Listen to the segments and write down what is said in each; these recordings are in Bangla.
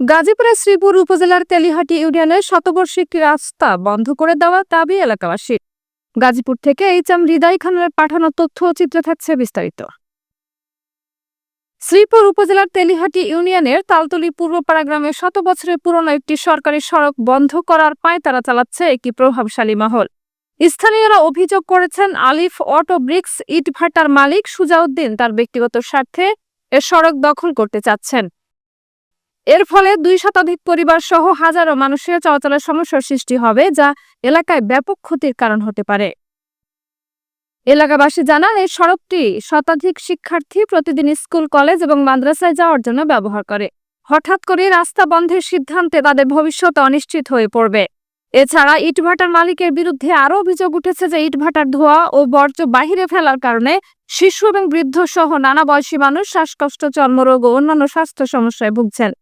গাজীপুরের শ্রীপুর উপজেলার তেলিহাটি ইউনিয়নের শতবর্ষিক রাস্তা বন্ধ করে দেওয়া দাবি এলাকাবাসীর। গাজীপুর থেকে এইচ.এম. হৃদয় খানের পাঠানো তথ্য ও চিত্রে থাকছে বিস্তারিত। শ্রীপুর উপজেলার তেলিহাটি ইউনিয়নের তালতলী পূর্বপাড়া গ্রামে 100 বছরের পুরনো একটি সরকারি সড়ক বন্ধ করার পাঁয়তারা চালাচ্ছে একটি প্রভাবশালী মহল। স্থানীয়রা অভিযোগ করেছেন, আলিফ অটো ব্রিক্স ইটভাটার মালিক সুজাউদ্দিন তার ব্যক্তিগত স্বার্থে এ সড়ক দখল করতে চাচ্ছেন। এর ফলে 2 শতাধিক পরিবার সহ হাজারো মানুষের চলাচলের সমস্যার সৃষ্টি হবে, যা এলাকায় ব্যাপক ক্ষতির কারণ হতে পারে। এলাকাবাসী জানান, এই সড়কটি শতাধিক শিক্ষার্থী প্রতিদিন স্কুল, কলেজ এবং মাদ্রাসায় যাওয়ার জন্য ব্যবহার করে। হঠাৎ করে রাস্তা বন্ধের সিদ্ধান্তে তাদের ভবিষ্যৎ অনিশ্চিত হয়ে পড়বে। এছাড়া ইটভাটার মালিকের বিরুদ্ধে আরও অভিযোগ উঠেছে যে ইটভাটার ধোঁয়া ও বর্জ্য বাহিরে ফেলার কারণে শিশু এবং বৃদ্ধ সহ নানা বয়সী মানুষ শ্বাসকষ্ট, চর্মরোগ ও অন্যান্য স্বাস্থ্য সমস্যায় ভুগছেন।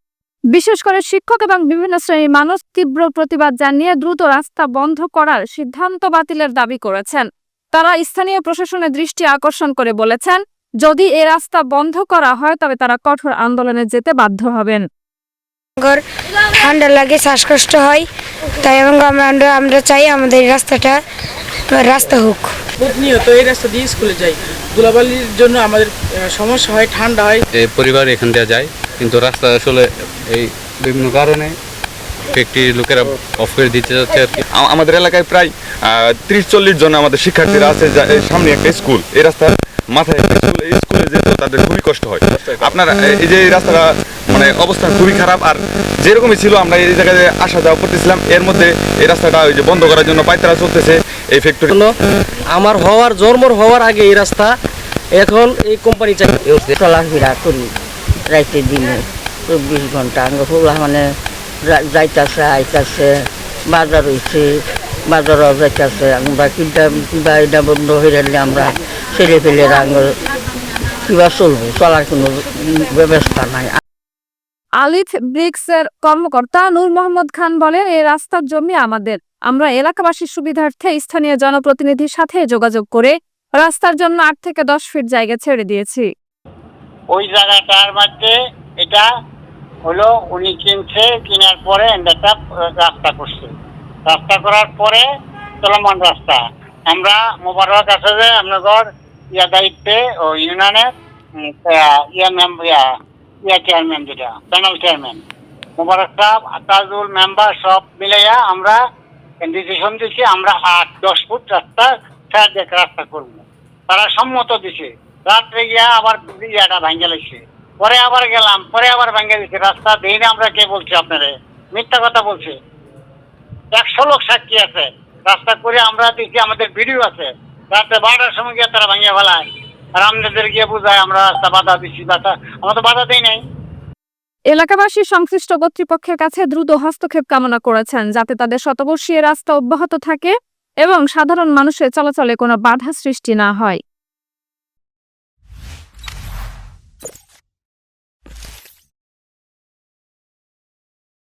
বিশেষ করে শিক্ষক এবং বিভিন্ন শ্রেণীর মানুষ তীব্র প্রতিবাদ জানিয়ে দ্রুত রাস্তা বন্ধ করার সিদ্ধান্ত বাতিলের দাবি করেছেন। তারা স্থানীয় প্রশাসনের দৃষ্টি আকর্ষণ করে বলেছেন, যদি এই রাস্তা বন্ধ করা হয় তবে তারা কঠোর আন্দোলনে যেতে বাধ্য হবেন। ঠান্ডা লাগে, শ্বাসকষ্ট হয়, তাই এবং আমরা চাই আমাদের রাস্তা হোক। প্রতিনিয়ত এই রাস্তা দিয়ে স্কুলে যাই, ধুলাবালির জন্য আমাদের সমস্যা হয়, ঠান্ডা হয়। পরিবার এখান দিয়ে যায়, কিন্তু রাস্তা আসলে এই বিভিন্ন কারণে ফ্যাক্টরি লোকেরা অফ করে দিতে যাচ্ছে আর কি। আমাদের এলাকায় প্রায় 30-40 জন আমাদের শিক্ষার্থীরা আছে, সামনে একটা স্কুল, এই রাস্তার মাথায় একটা স্কুল, এই স্কুলে যেতে তাদের খুবই কষ্ট হয়। আপনার এই যে এই রাস্তাটা মানে অবস্থা খুবই খারাপ, আর যেরকমই ছিল আমরা এই জায়গায় আসা যাওয়া করতেছিলাম, এর মধ্যে এই রাস্তাটা ওই যে বন্ধ করার জন্য পায়তারা চলতেছে এই ফ্যাক্টরি। আমার জন্মর হওয়ার আগে এই রাস্তা, এখন এই কোম্পানি চলাফেরা করি রাইতে দিনে 24 ঘন্টা। মানে যাইতেছে আইতেছে, বাজার হয়েছে, বাজারও যাইতেছে। আমরা কিবা এটা বন্ধ হয়ে গেলে আমরা ছেলে ফেলে কিবা চলবো, চলার কোনো ব্যবস্থা নাই। আলিফ ব্রিক্সের কর্মকর্তা নূর মোহাম্মদ খান বলেন, এই রাস্তার জমি আমাদের। আমরা এলাকাবাসীর সুবিধার্থে স্থানীয় জনপ্রতিনিধির সাথে যোগাযোগ করে রাস্তার জন্য 8 থেকে 10 ফিট জায়গা ছেড়ে দিয়েছি। ওই জায়গাটার মধ্যে এটা হলো উনি কেনার পরে একটা রাস্তা করছে। রাস্তা করার পরে চলমান রাস্তা আমরা মোবারক আছে যে আপনার দায়িত্বে ও ইউনিয়নের চেয়ারম্যান, যেটা প্যানেল চেয়ারম্যান মোবারক সাহেব, তাজুল মেম্বার সব মিলাইয়া আমরা ডিসিশন দিচ্ছি, আমরা 8-10 ফুট রাস্তা করবো। তারা সম্মত দিছে। রাত্রে গিয়া আবার ভাঙ্গে লাগছে, পরে আবার গেলাম, পরে আবার ভাঙ্গে দিচ্ছে। রাস্তা দেই না আমরা, কে বলছে আপনারে? মিথ্যা কথা বলছে। 100 লোক সাক্ষী আছে। রাস্তা করে আমরা দিচ্ছি, আমাদের ভিডিও আছে। রাত্রে 12টার সময় গিয়ে তারা ভাঙ্গে ফেলায়, আর আমাদের গিয়ে বুঝায় আমরা রাস্তা বাধা দিচ্ছি। আমরা তো বাধা দেই নাই। এলাকাবাসী সংশ্লিষ্ট কর্তৃপক্ষের কাছে দ্রুত হস্তক্ষেপ কামনা করেছেন, যাতে তাদের শতবর্ষীয় রাস্তা অব্যাহত থাকে এবং সাধারণ মানুষের চলাচলে কোনো বাধা সৃষ্টি না হয়।